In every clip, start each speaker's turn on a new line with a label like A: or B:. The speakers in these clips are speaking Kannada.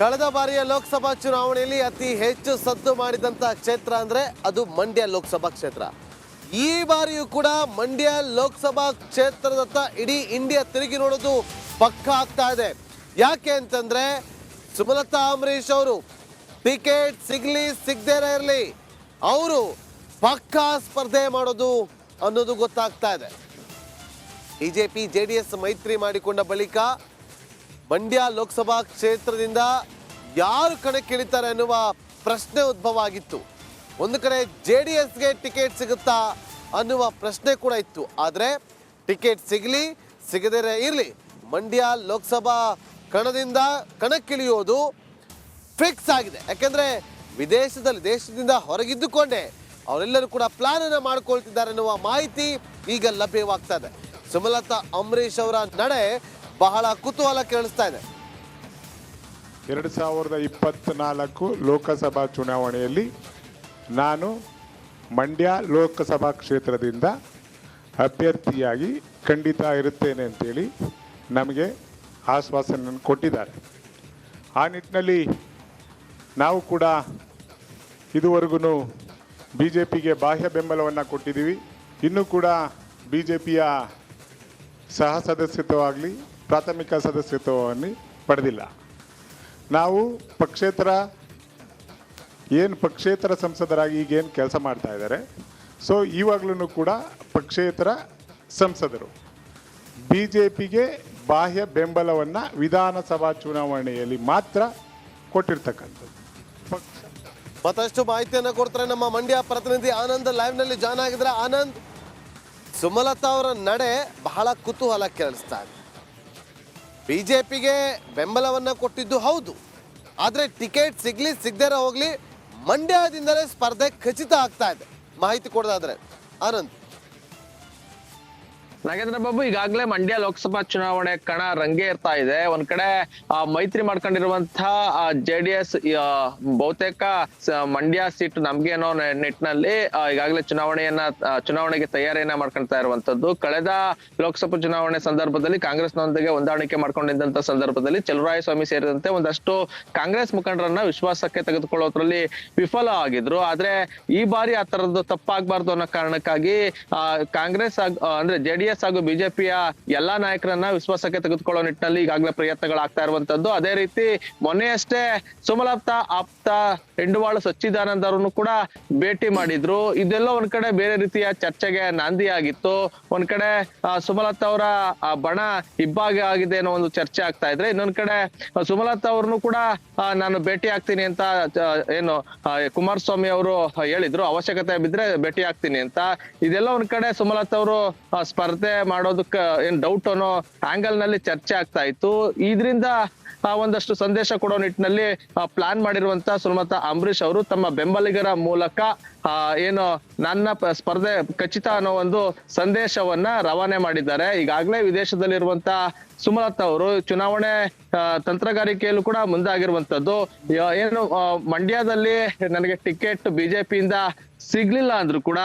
A: ಕಳೆದ ಬಾರಿಯ ಲೋಕಸಭಾ ಚುನಾವಣೆಯಲ್ಲಿ ಅತಿ ಹೆಚ್ಚು ಸದ್ದು ಮಾಡಿದಂತ ಕ್ಷೇತ್ರ ಅಂದ್ರೆ ಅದು ಮಂಡ್ಯ ಲೋಕಸಭಾ ಕ್ಷೇತ್ರ. ಈ ಬಾರಿಯೂ ಕೂಡ ಮಂಡ್ಯ ಲೋಕಸಭಾ ಕ್ಷೇತ್ರದತ್ತ ಇಡೀ ಇಂಡಿಯಾ ತಿರುಗಿ ನೋಡೋದು ಪಕ್ಕ ಆಗ್ತಾ ಇದೆ. ಯಾಕೆ ಅಂತಂದ್ರೆ ಸುಮಲತಾ ಅಂಬರೀಶ್ ಅವರು ಟಿಕೆಟ್ ಸಿಗ್ಲಿ ಸಿಗದೇ ಇರಲಿ ಅವರು ಪಕ್ಕಾ ಸ್ಪರ್ಧೆ ಮಾಡೋದು ಅನ್ನೋದು ಗೊತ್ತಾಗ್ತಾ ಇದೆ. ಬಿಜೆಪಿ ಜೆಡಿಎಸ್ ಮೈತ್ರಿ ಮಾಡಿಕೊಂಡ ಬಳಿಕ ಮಂಡ್ಯ ಲೋಕಸಭಾ ಕ್ಷೇತ್ರದಿಂದ ಯಾರು ಕಣಕ್ಕಿಳಿತಾರೆ ಅನ್ನುವ ಪ್ರಶ್ನೆ ಉದ್ಭವ ಆಗಿತ್ತು. ಒಂದು ಕಡೆ ಜೆಡಿಎಸ್ಗೆ ಟಿಕೆಟ್ ಸಿಗುತ್ತಾ ಅನ್ನುವ ಪ್ರಶ್ನೆ ಕೂಡ ಇತ್ತು. ಆದರೆ ಟಿಕೆಟ್ ಸಿಗಲಿ ಸಿಗದೇ ಇರಲಿ ಮಂಡ್ಯ ಲೋಕಸಭಾ ಕಣದಿಂದ ಕಣಕ್ಕಿಳಿಯೋದು ಫಿಕ್ಸ್ ಆಗಿದೆ. ಯಾಕೆಂದ್ರೆ ದೇಶದಿಂದ ಹೊರಗಿದ್ದುಕೊಂಡೇ ಅವರೆಲ್ಲರೂ ಕೂಡ ಪ್ಲಾನ್ ಅನ್ನು ಮಾಡ್ಕೊಳ್ತಿದ್ದಾರೆ ಅನ್ನುವ ಮಾಹಿತಿ ಈಗ ಲಭ್ಯವಾಗ್ತಾ ಇದೆ. ಸುಮಲತಾ ಅಂಬರೀಶ್ ಅವರ ನಡೆ ಬಹಳ ಕುತೂಹಲ ಕೇಳಿಸ್ತಾ ಇದೆ.
B: 2024 ಲೋಕಸಭಾ ಚುನಾವಣೆಯಲ್ಲಿ ನಾನು ಮಂಡ್ಯ ಲೋಕಸಭಾ ಕ್ಷೇತ್ರದಿಂದ ಅಭ್ಯರ್ಥಿಯಾಗಿ ಖಂಡಿತ ಇರುತ್ತೇನೆ ಅಂತೇಳಿ ನಮಗೆ ಆಶ್ವಾಸನೆಯನ್ನು ಕೊಟ್ಟಿದ್ದಾರೆ. ಆ ನಿಟ್ಟಿನಲ್ಲಿ ನಾವು ಕೂಡ ಇದುವರೆಗೂ ಬಿ ಜೆ ಪಿಗೆ ಬಾಹ್ಯ ಬೆಂಬಲವನ್ನು ಕೊಟ್ಟಿದ್ದೀವಿ. ಇನ್ನೂ ಕೂಡ ಬಿ ಜೆ ಪಿಯ ಸಹ ಸದಸ್ಯತ್ವವಾಗಲಿ ಪ್ರಾಥಮಿಕ ಸದಸ್ಯತ್ವವನ್ನು ಪಡೆದಿಲ್ಲ. ನಾವು ಪಕ್ಷೇತರ ಸಂಸದರಾಗಿ ಈಗೇನು ಕೆಲಸ ಮಾಡ್ತಾ ಇದ್ದಾರೆ, ಸೊ ಇವಾಗಲೂ ಕೂಡ ಪಕ್ಷೇತರ ಸಂಸದರು ಬಿ ಜೆ ಪಿಗೆ ಬಾಹ್ಯ ಬೆಂಬಲವನ್ನು ವಿಧಾನಸಭಾ ಚುನಾವಣೆಯಲ್ಲಿ ಮಾತ್ರ ಕೊಟ್ಟಿರ್ತಕ್ಕಂಥದ್ದು.
A: ಮತ್ತಷ್ಟು ಮಾಹಿತಿಯನ್ನು ಕೊಡ್ತಾರೆ ನಮ್ಮ ಮಂಡ್ಯ ಪ್ರತಿನಿಧಿ ಆನಂದ್ ಲೈವ್ನಲ್ಲಿ ಜಾಯ್ನ್ ಆಗಿದ್ರೆ. ಆನಂದ್, ಸುಮಲತಾ ಅವರ ನಡೆ ಬಹಳ ಕುತೂಹಲ ಕೇಳಿಸ್ತಾ ಇದೆ. ಬಿಜೆಪಿಗೆ ಬೆಂಬಲವನ್ನ ಕೊಟ್ಟಿದ್ದು ಹೌದು, ಆದ್ರೆ ಟಿಕೆಟ್ ಸಿಗ್ಲಿ ಸಿಗದೇ ಹೋಗ್ಲಿ ಮಂಡ್ಯದಿಂದಲೇ ಸ್ಪರ್ಧೆ ಖಚಿತ ಆಗ್ತಾ ಇದೆ. ಮಾಹಿತಿ ಕೊಡೋದಾದ್ರೆ ಆನಂದ್.
C: ನಾಗೇಂದ್ರ ಬಾಬು, ಈಗಾಗಲೇ ಮಂಡ್ಯ ಲೋಕಸಭಾ ಚುನಾವಣೆ ಕಣ ರಂಗೇರ್ತಾ ಇದೆ. ಒಂದ್ ಕಡೆ ಮೈತ್ರಿ ಮಾಡ್ಕೊಂಡಿರುವಂತಹ ಜೆಡಿಎಸ್ ಬಹುತೇಕ ಮಂಡ್ಯ ಸೀಟ್ ನಮ್ಗೆ ಅನ್ನೋ ನಿಟ್ಟಿನಲ್ಲಿ ಈಗಾಗಲೇ ಚುನಾವಣೆಗೆ ತಯಾರಿಯನ್ನ ಮಾಡ್ಕೊಳ್ತಾ ಇರುವಂತದ್ದು. ಕಳೆದ ಲೋಕಸಭಾ ಚುನಾವಣೆ ಸಂದರ್ಭದಲ್ಲಿ ಕಾಂಗ್ರೆಸ್ನೊಂದಿಗೆ ಹೊಂದಾಣಿಕೆ ಮಾಡ್ಕೊಂಡಿದ್ದಂತ ಸಂದರ್ಭದಲ್ಲಿ ಚಲುವರಾಯಸ್ವಾಮಿ ಸೇರಿದಂತೆ ಒಂದಷ್ಟು ಕಾಂಗ್ರೆಸ್ ಮುಖಂಡರನ್ನ ವಿಶ್ವಾಸಕ್ಕೆ ತೆಗೆದುಕೊಳ್ಳೋದ್ರಲ್ಲಿ ವಿಫಲ ಆಗಿದ್ರು. ಆದ್ರೆ ಈ ಬಾರಿ ಆ ತರದ್ದು ತಪ್ಪಾಗಬಾರ್ದು ಅನ್ನೋ ಕಾರಣಕ್ಕಾಗಿ ಕಾಂಗ್ರೆಸ್ ಅಂದ್ರೆ ಜೆಡಿಎಸ್ ಹಾಗೂ ಬಿಜೆಪಿಯ ಎಲ್ಲಾ ನಾಯಕರನ್ನ ವಿಶ್ವಾಸಕ್ಕೆ ತೆಗೆದುಕೊಳ್ಳೋ ನಿಟ್ಟಿನಲ್ಲಿ ಈಗಾಗಲೇ ಪ್ರಯತ್ನಗಳಾಗ್ತಾ ಇರುವಂತದ್ದು. ಅದೇ ರೀತಿ ಮೊನ್ನೆಯಷ್ಟೇ ಸುಮಲತಾ ಆಪ್ತ ಹೆಂಡುವಾಳು ಸಚ್ಚಿದಾನಂದ ಅವರನ್ನು ಕೂಡ ಭೇಟಿ ಮಾಡಿದ್ರು. ಇದೆಲ್ಲ ಒಂದ್ ಕಡೆ ಬೇರೆ ರೀತಿಯ ಚರ್ಚೆಗೆ ನಾಂದಿ ಆಗಿತ್ತು. ಒಂದ್ ಕಡೆ ಸುಮಲತಾ ಅವರ ಬಣ ಇಬ್ಬಾಗ ಆಗಿದೆ ಅನ್ನೋ ಒಂದು ಚರ್ಚೆ ಆಗ್ತಾ ಇದ್ರೆ, ಇನ್ನೊಂದ್ ಕಡೆ ಸುಮಲತಾ ಅವ್ರನ್ನು ಕೂಡ ನಾನು ಭೇಟಿ ಆಗ್ತೀನಿ ಅಂತ ಏನು ಕುಮಾರಸ್ವಾಮಿ ಅವರು ಹೇಳಿದ್ರು, ಅವಶ್ಯಕತೆ ಬಿದ್ರೆ ಭೇಟಿ ಆಗ್ತೀನಿ ಅಂತ. ಇದೆಲ್ಲ ಒಂದ್ ಕಡೆ ಸುಮಲತಾ ಅವರು ಸ್ಪರ್ಧೆ ಮಾಡೋದಕ್ಕ ಏನ್ ಡೌಟ್ ಅನ್ನೋ ಆಂಗಲ್ ನಲ್ಲಿ ಚರ್ಚೆ ಆಗ್ತಾ ಇತ್ತು. ಇದರಿಂದ ಒಂದಷ್ಟು ಸಂದೇಶ ಕೊಡೋ ನಿಟ್ಟಿನಲ್ಲಿ ಪ್ಲಾನ್ ಮಾಡಿರುವಂತ ಸುಮಲತಾ ಅಂಬರೀಶ್ ಅವರು ತಮ್ಮ ಬೆಂಬಲಿಗರ ಮೂಲಕ ಏನು ನನ್ನ ಸ್ಪರ್ಧೆ ಖಚಿತ ಅನ್ನೋ ಒಂದು ಸಂದೇಶವನ್ನ ರವಾನೆ ಮಾಡಿದ್ದಾರೆ. ಈಗಾಗಲೇ ವಿದೇಶದಲ್ಲಿರುವಂತ ಸುಮಲತಾ ಅವರು ಚುನಾವಣೆ ತಂತ್ರಗಾರಿಕೆಯಲ್ಲೂ ಕೂಡ ಮುಂದಾಗಿರುವಂತದ್ದು. ಏನು ಮಂಡ್ಯದಲ್ಲಿ ನನಗೆ ಟಿಕೆಟ್ ಬಿಜೆಪಿಯಿಂದ ಸಿಗ್ಲಿಲ್ಲ ಅಂದ್ರೂ ಕೂಡ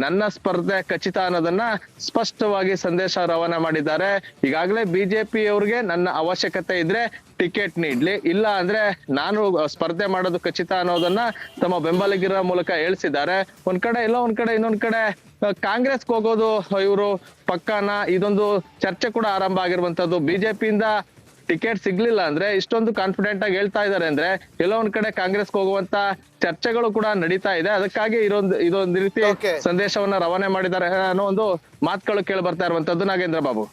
C: ನನ್ನ ಸ್ಪರ್ಧೆ ಖಚಿತ ಅನ್ನೋದನ್ನ ಸ್ಪಷ್ಟವಾಗಿ ಸಂದೇಶ ರವಾನೆ ಮಾಡಿದ್ದಾರೆ. ಈಗಾಗಲೇ ಬಿಜೆಪಿ ಅವ್ರಿಗೆ ನನ್ನ ಅವಶ್ಯಕತೆ ಇದ್ರೆ ಟಿಕೆಟ್ ನೀಡ್ಲಿ, ಇಲ್ಲ ಅಂದ್ರೆ ನಾನು ಸ್ಪರ್ಧೆ ಮಾಡೋದು ಖಚಿತ ಅನ್ನೋದನ್ನ ತಮ್ಮ ಬೆಂಬಲಿಗರ ಮೂಲಕ ಹೇಳಿಸಿದ್ದಾರೆ. ಒಂದ್ ಕಡೆ ಇಲ್ಲ ಒಂದ್ ಕಡೆ ಇನ್ನೊಂದ್ ಕಡೆ ಕಾಂಗ್ರೆಸ್ಗೆ ಹೋಗೋದು ಇವರು ಪಕ್ಕನ ಇದೊಂದು ಚರ್ಚೆ ಕೂಡ ಆರಂಭ ಆಗಿರುವಂತದ್ದು. ಬಿಜೆಪಿಯಿಂದ ಟಿಕೆಟ್ ಸಿಗ್ಲಿಲ್ಲ ಅಂದ್ರೆ ಇಷ್ಟೊಂದು ಕಾನ್ಫಿಡೆಂಟ್ ಆಗಿ ಹೇಳ್ತಾ ಇದ್ದಾರೆ ಅಂದ್ರೆ ಎಲ್ಲೋ ಒಂದ್ ಕಡೆ ಕಾಂಗ್ರೆಸ್ಗೆ ಹೋಗುವಂತ ಚರ್ಚೆಗಳು ಕೂಡ ನಡೀತಾ ಇದೆ. ಅದಕ್ಕಾಗಿ ಇದೊಂದು ರೀತಿ ಸಂದೇಶವನ್ನ ರವಾನೆ ಮಾಡಿದ್ದಾರೆ ಅನ್ನೋ ಒಂದು ಮಾತುಗಳು ಕೇಳಿ ಬರ್ತಾ ಇರುವಂತದ್ದು. ನಾಗೇಂದ್ರ ಬಾಬು.